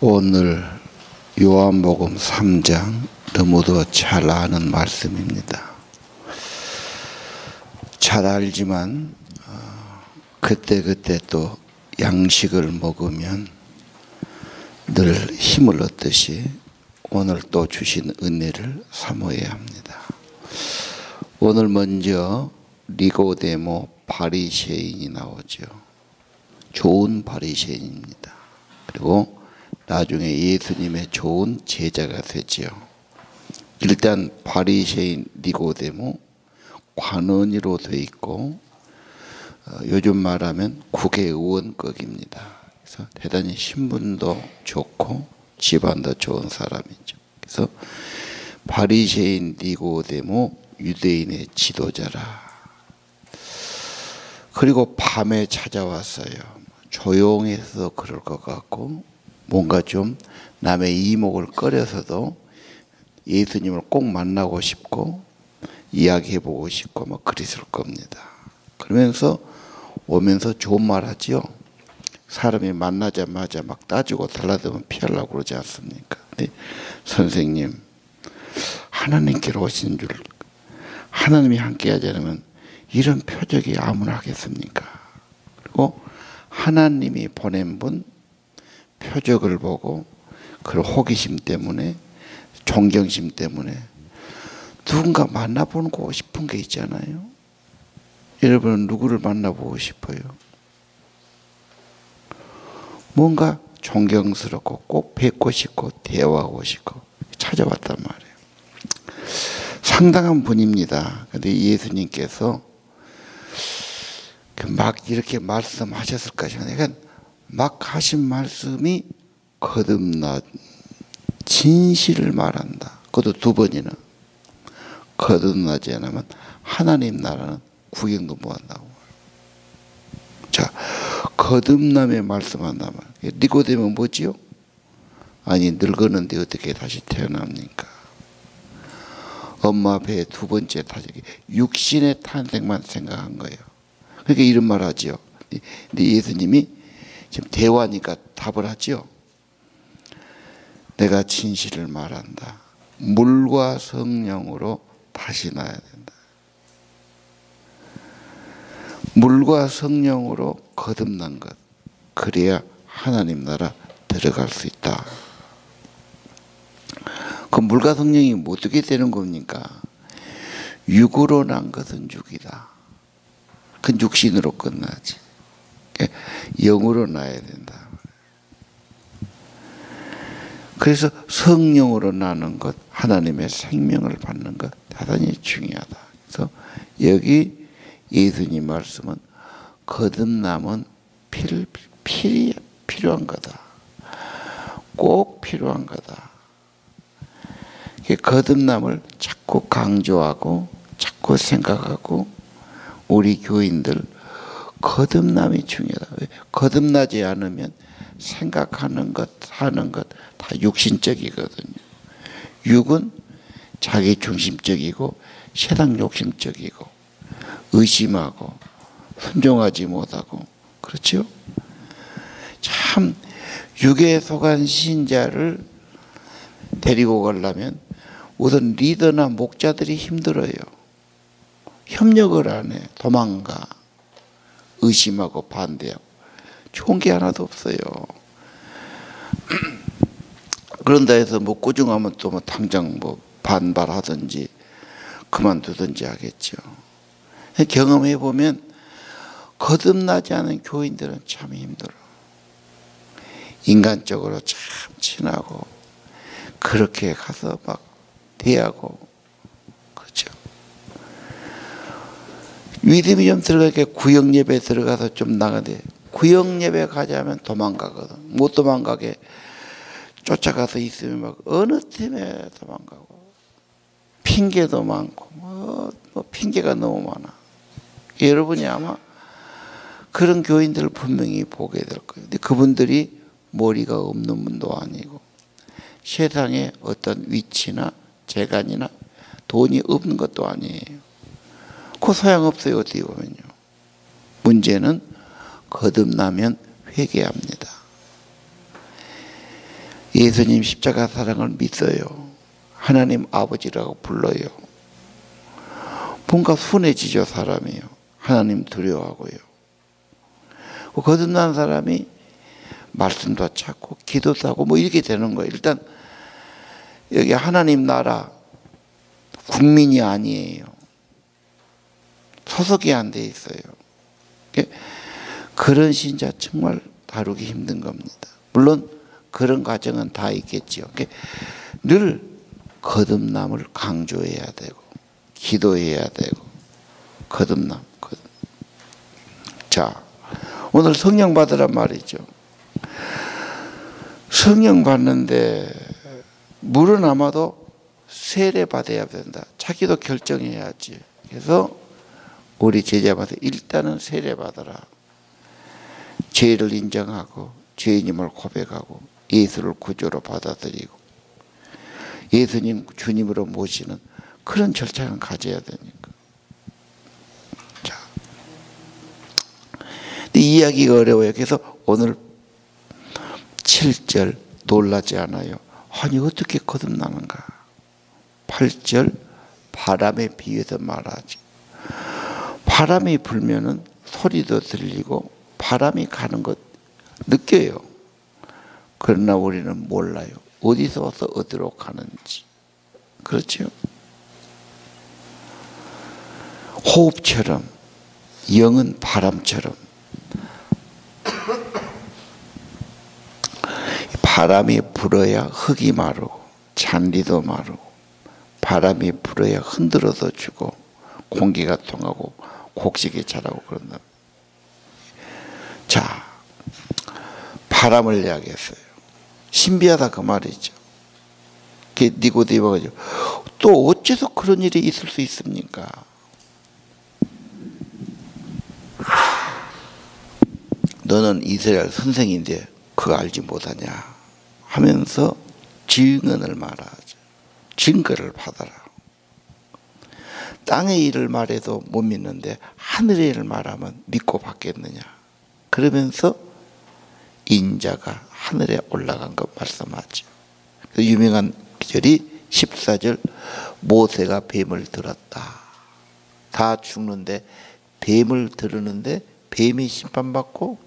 오늘 요한복음 3장 너무도 잘 아는 말씀입니다. 잘 알지만 그때그때 또 양식을 먹으면 늘 힘을 얻듯이 오늘 또 주신 은혜를 사모해야 합니다. 오늘 먼저 니고데모 바리새인이 나오죠. 좋은 바리새인입니다. 그리고 나중에 예수님의 좋은 제자가 되지요. 일단 바리새인 니고데모 관원이로 돼 있고 요즘 말하면 국회의원급입니다. 그래서 대단히 신분도 좋고 집안도 좋은 사람이죠. 그래서 바리새인 니고데모 유대인의 지도자라. 그리고 밤에 찾아왔어요. 조용해서 그럴 것 같고 뭔가 좀 남의 이목을 끌어서도 예수님을 꼭 만나고 싶고 이야기해보고 싶고 막 그랬을 겁니다. 그러면서 오면서 좋은 말 하지요. 사람이 만나자마자 막 따지고 달라들면 피하려고 그러지 않습니까? 근데 선생님, 하나님께로 오신 줄, 하나님이 함께 하지 않으면 이런 표적이 아무나 하겠습니까? 그리고 하나님이 보낸 분 표적을 보고 그 호기심 때문에 존경심 때문에 누군가 만나보고 싶은 게 있잖아요. 여러분은 누구를 만나보고 싶어요? 뭔가 존경스럽고 꼭 뵙고 싶고 대화하고 싶고 찾아왔단 말이에요. 상당한 분입니다. 근데 예수님께서 막 이렇게 말씀하셨을까 싶은데 막 하신 말씀이 거듭나 진실을 말한다. 그것도 두 번이나. 거듭나지 않으면 하나님 나라는 구경도 못한다고. 자, 거듭남의 말씀한다면 니고데모는 뭐지요? 아니 늙었는데 어떻게 다시 태어납니까? 엄마 배에 두 번째 다시 육신의 탄생만 생각한 거예요. 그러니까 이런 말 하지요. 근데 예수님이 지금 대화니까 답을 하지요. 내가 진실을 말한다. 물과 성령으로 다시 나야 된다. 물과 성령으로 거듭난 것. 그래야 하나님 나라 들어갈 수 있다. 그 물과 성령이 어떻게 되는 겁니까? 육으로 난 것은 육이다. 그 육신으로 끝나지. 영으로 나야 된다. 그래서 성령으로 나는 것, 하나님의 생명을 받는 것 대단히 중요하다. 그래서 여기 예수님 말씀은 거듭남은 필요한 거다. 꼭 필요한 거다. 거듭남을 자꾸 강조하고 자꾸 생각하고 우리 교인들 거듭남이 중요하다. 왜? 거듭나지 않으면 생각하는 것, 하는 것 다 육신적이거든요. 육은 자기 중심적이고 세상 욕심적이고 의심하고 순종하지 못하고 그렇죠? 참 육에 속한 신자를 데리고 가려면 우선 리더나 목자들이 힘들어요. 협력을 안 해. 도망가. 의심하고 반대하고. 좋은 게 하나도 없어요. 그런다 해서 뭐 꾸중하면 또 뭐 당장 뭐 반발하든지 그만두든지 하겠죠. 경험해 보면 거듭나지 않은 교인들은 참 힘들어. 인간적으로 참 친하고 그렇게 가서 막 대하고 그렇죠. 믿음이 좀 들어가게 구역 예배 들어가서 좀 나가는데 구역 예배 가자면 도망가거든. 못 도망가게 쫓아가서 있으면 막 어느 팀에 도망가고 핑계도 많고 뭐 핑계가 너무 많아. 여러분이 아마 그런 교인들을 분명히 보게 될 거예요. 근데 그분들이 머리가 없는 분도 아니고 세상에 어떤 위치나 재간이나 돈이 없는 것도 아니에요. 그 소용없어요. 어떻게 보면요. 문제는 거듭나면 회개합니다. 예수님 십자가 사랑을 믿어요. 하나님 아버지라고 불러요. 뭔가 순해지죠, 사람이요. 하나님 두려워하고요. 거듭난 사람이 말씀도 찾고 기도도 하고 뭐 이렇게 되는 거예요. 일단 여기 하나님 나라 국민이 아니에요. 소속이 안 돼 있어요. 그런 신자 정말 다루기 힘든 겁니다. 물론 그런 과정은 다 있겠죠. 늘 거듭남을 강조해야 되고 기도해야 되고 거듭남. 자, 오늘 성령 받으란 말이죠. 성령 받는데 물은 아마도 세례 받아야 된다. 자기도 결정해야지. 그래서 우리 제자마다 일단은 세례 받아라. 죄를 인정하고 죄인임을 고백하고 예수를 구주로 받아들이고 예수님 주님으로 모시는 그런 절차는 가져야 되니까. 자, 근데 이야기가 어려워요. 그래서 오늘 7절 놀라지 않아요. 아니 어떻게 거듭나는가. 8절 바람에 비유해서 말하지. 바람이 불면은 소리도 들리고 바람이 가는 것 느껴요. 그러나 우리는 몰라요. 어디서 와서 어디로 가는지. 그렇죠? 호흡처럼 영은 바람처럼 바람이 불어야 흙이 마르고 잔디도 마르고 바람이 불어야 흔들어서 주고 공기가 통하고 곡식이 자라고 그런다. 자, 바람을 이야기했어요. 신비하다 그 말이죠. 니고디모가 또 어째서 그런 일이 있을 수 있습니까? 너는 이스라엘 선생인데 그거 알지 못하냐 하면서 증언을 말하죠. 증거를 받아라. 땅의 일을 말해도 못 믿는데 하늘의 일을 말하면 믿고 받겠느냐. 그러면서 인자가 하늘에 올라간 것 말씀하죠. 그 유명한 기절이 14절 모세가 뱀을 들었다. 다 죽는데 뱀을 들었는데 뱀이 심판받고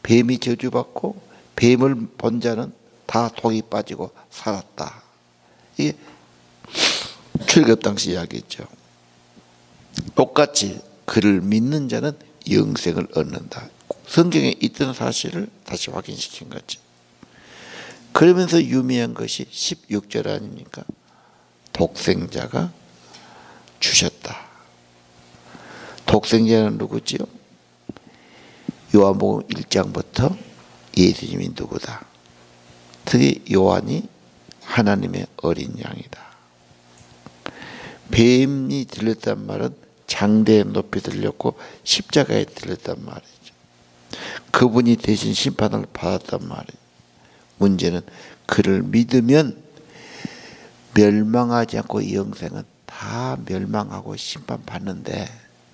뱀이 저주받고 뱀을 본 자는 다 독이 빠지고 살았다. 이게 출애굽 당시 이야기죠. 똑같이 그를 믿는 자는 영생을 얻는다. 성경에 있던 사실을 다시 확인시킨 거죠. 그러면서 유명한 것이 16절 아닙니까? 독생자가 주셨다. 독생자는 누구지요? 요한복음 1장부터 예수님이 누구다. 특히 요한이 하나님의 어린 양이다. 뱀이 들렸단 말은 장대에 높이 들렸고 십자가에 들렸단 말이죠. 그분이 대신 심판을 받았단 말이에요. 문제는 그를 믿으면 멸망하지 않고 영생은 다 멸망하고 심판받는데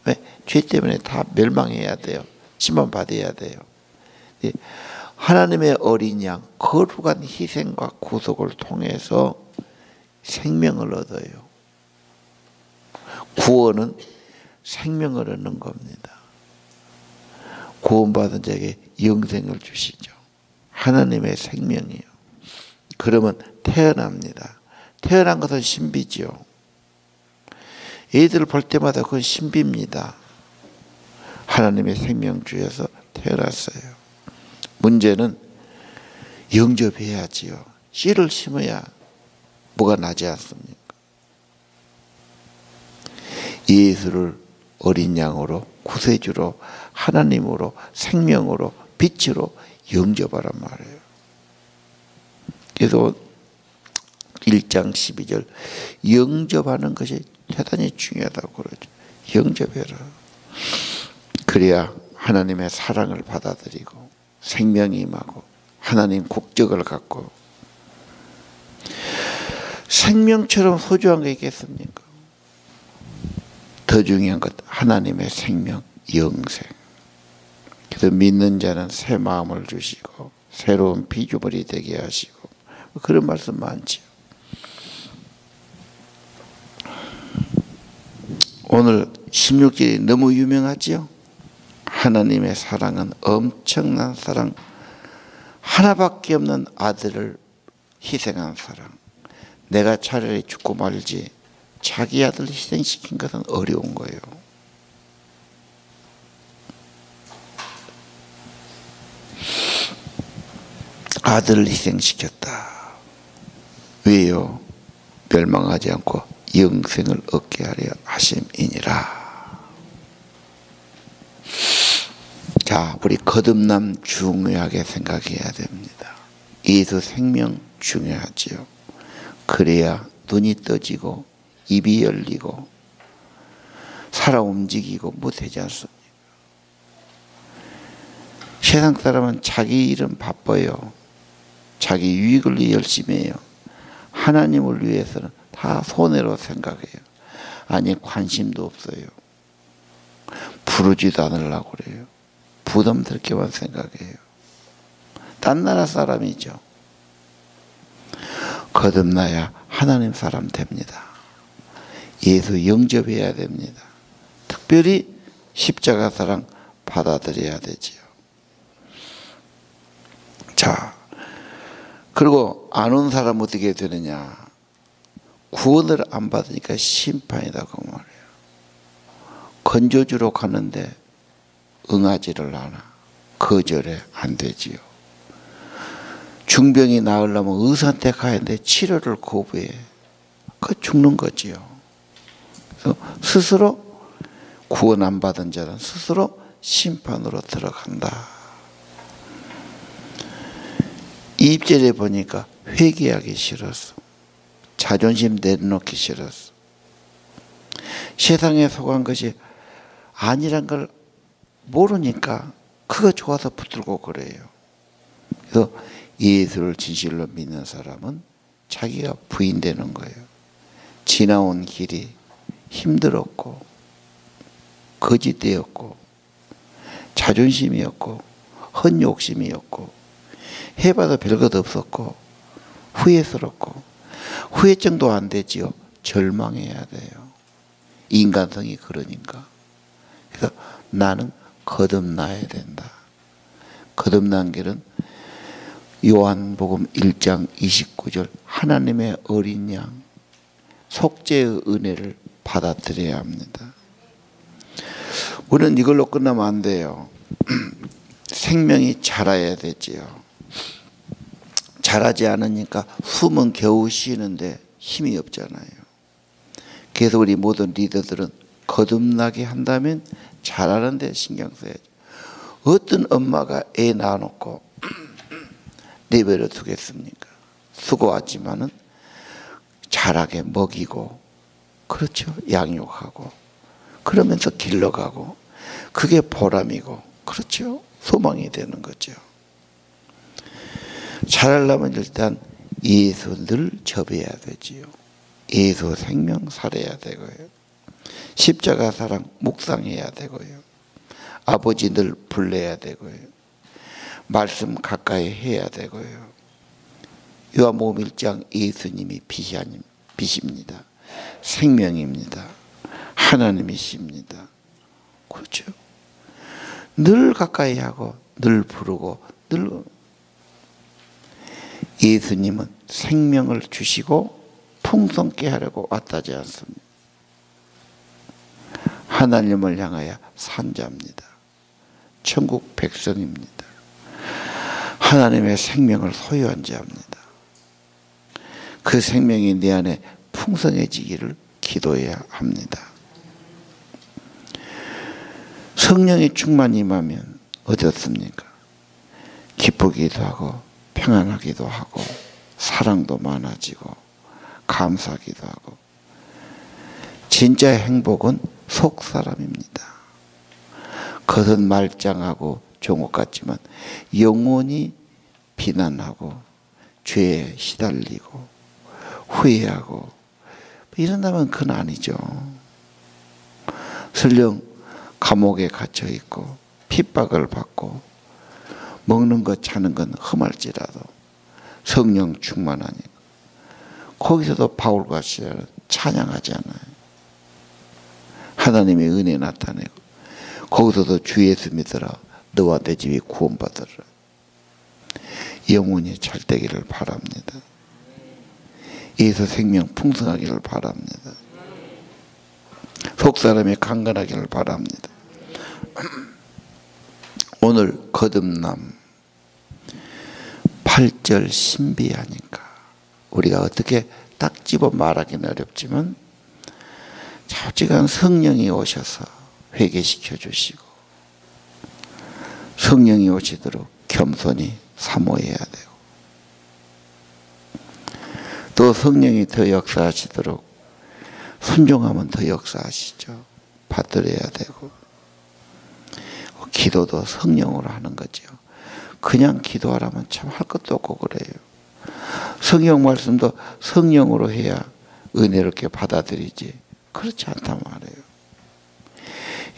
왜? 죄 때문에 다 멸망해야 돼요. 심판받아야 돼요. 하나님의 어린 양 거룩한 희생과 구속을 통해서 생명을 얻어요. 구원은 생명을 얻는 겁니다. 구원받은 자에게 영생을 주시죠. 하나님의 생명이요. 그러면 태어납니다. 태어난 것은 신비죠. 애들을 볼 때마다 그건 신비입니다. 하나님의 생명 주셔서 태어났어요. 문제는 영접해야지요. 씨를 심어야 뭐가 나지 않습니까? 예수를 어린 양으로 구세주로 하나님으로 생명으로 빛으로 영접하란 말이에요. 그래서 1장 12절 영접하는 것이 대단히 중요하다고 그러죠. 영접해라. 그래야 하나님의 사랑을 받아들이고 생명이 임하고 하나님 국적을 갖고 생명처럼 소중한 게 있겠습니까? 더 중요한 것 하나님의 생명, 영생. 그래서 믿는 자는 새 마음을 주시고 새로운 피조물이 되게 하시고 그런 말씀 많지요. 오늘 16절이 너무 유명하지요. 하나님의 사랑은 엄청난 사랑, 하나밖에 없는 아들을 희생한 사랑. 내가 차라리 죽고 말지 자기 아들 희생시킨 것은 어려운 거예요. 아들을 희생시켰다. 왜요? 멸망하지 않고 영생을 얻게 하려 하심이니라. 자, 우리 거듭남 중요하게 생각해야 됩니다. 예수 생명 중요하지요. 그래야 눈이 떠지고 입이 열리고 살아 움직이고 못하지 않습니까? 세상 사람은 자기 일은 바빠요. 자기 유익을 위해 열심히 해요. 하나님을 위해서는 다 손해로 생각해요. 아니, 관심도 없어요. 부르지도 않으려고 그래요. 부담스럽게만 생각해요. 딴 나라 사람이죠. 거듭나야 하나님 사람 됩니다. 예수 영접해야 됩니다. 특별히 십자가 사랑 받아들여야 되지요. 자, 그리고 안 온 사람 어떻게 되느냐? 구원을 안 받으니까 심판이다 그 말이에요. 건져주러 가는데 응하지를 않아. 거절해. 안 되지요. 중병이 나으려면 의사한테 가야 하는데 치료를 거부해. 그 죽는 거지요. 그래서 스스로 구원 안 받은 자는 스스로 심판으로 들어간다. 2절에 보니까 회개하기 싫었어. 자존심 내려놓기 싫었어. 세상에 속한 것이 아니란 걸 모르니까 그거 좋아서 붙들고 그래요. 그래서 예수를 진실로 믿는 사람은 자기가 부인되는 거예요. 지나온 길이 힘들었고 거짓되었고 자존심이었고 헛욕심이었고 해봐도 별것 없었고 후회스럽고 후회증도 안 되지요. 절망해야 돼요. 인간성이 그러니까. 그래서 나는 거듭나야 된다. 거듭난 길은 요한복음 1장 29절 하나님의 어린 양 속죄의 은혜를 받아들여야 합니다. 우리는 이걸로 끝나면 안 돼요. 생명이 자라야 되지요. 자라지 않으니까 숨은 겨우 쉬는데 힘이 없잖아요. 그래서 우리 모든 리더들은 거듭나게 한다면 자라는 데 신경 써야죠. 어떤 엄마가 애 낳아놓고 내버려 두겠습니까? 수고하지만은 자라게 먹이고, 그렇죠. 양육하고, 그러면서 길러가고, 그게 보람이고, 그렇죠. 소망이 되는 거죠. 자라려면 일단 예수 늘 접해야 되지요. 예수 생명 살아야 되고요. 십자가 사랑 묵상해야 되고요. 아버지 늘 불러야 되고요. 말씀 가까이 해야 되고요. 요한복음 1장 예수님이 빛입니다. 생명입니다. 하나님이십니다. 그렇죠. 늘 가까이 하고 늘 부르고 늘 예수님은 생명을 주시고 풍성케 하려고 왔다지 않습니다. 하나님을 향하여 산자입니다. 천국 백성입니다. 하나님의 생명을 소유한 자입니다. 그 생명이 내 안에 풍성해지기를 기도해야 합니다. 성령의 충만이 임하면 어떻습니까? 기쁘기도 하고 평안하기도 하고 사랑도 많아지고 감사하기도 하고. 진짜 행복은 속 사람입니다. 겉은 말짱하고 종옥 같지만 영원히 비난하고 죄에 시달리고 후회하고 이런다면 그건 아니죠. 설령 감옥에 갇혀 있고 핍박을 받고 먹는 것 자는 건 험할지라도 성령 충만하니까. 거기서도 바울과 시라는 찬양하지 않아요. 하나님의 은혜 나타내고 거기서도 주 예수 믿으라 너와 내 집이 구원받으라. 영혼이 잘 되기를 바랍니다. 예수 생명 풍성하기를 바랍니다. 속사람이 강건하기를 바랍니다. 오늘 거듭남 8절 신비하니까 우리가 어떻게 딱 집어 말하기는 어렵지만 자우지간 성령이 오셔서 회개시켜 주시고 성령이 오시도록 겸손히 사모해야 되고 또 성령이 더 역사하시도록 순종하면 더 역사하시죠. 받들어야 되고 기도도 성령으로 하는 거죠. 그냥 기도하라면 참 할 것도 없고 그래요. 성경 말씀도 성령으로 해야 은혜롭게 받아들이지 그렇지 않단 말이에요.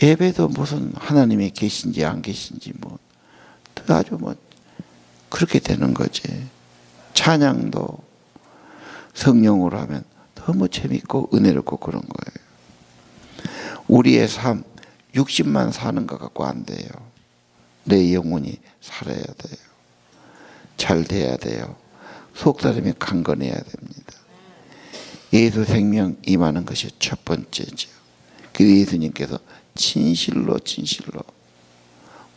예배도 무슨 하나님이 계신지 안 계신지 뭐 아주 뭐 그렇게 되는 거지. 찬양도 성령으로 하면 너무 재밌고 은혜롭고 그런 거예요. 우리의 삶 60만 사는 것 갖고 안 돼요. 내 영혼이 살아야 돼요. 잘 돼야 돼요. 속사람이 강건해야 됩니다. 예수 생명 임하는 것이 첫 번째죠. 그래서 예수님께서 진실로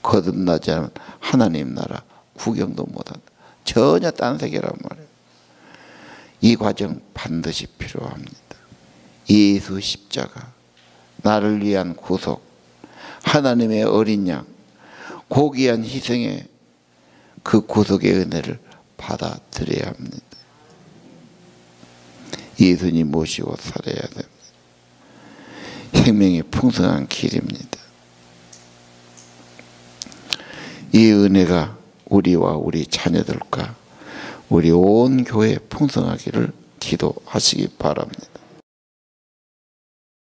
거듭나지 않으면 하나님 나라 구경도 못한다. 전혀 딴 세계란 말이에요. 이 과정 반드시 필요합니다. 예수 십자가, 나를 위한 구속, 하나님의 어린 양, 고귀한 희생의 그 구속의 은혜를 받아들여야 합니다. 예수님 모시고 살아야 됩니다. 생명이 풍성한 길입니다. 이 은혜가 우리와 우리 자녀들과 우리 온 교회에 풍성하기를 기도하시기 바랍니다.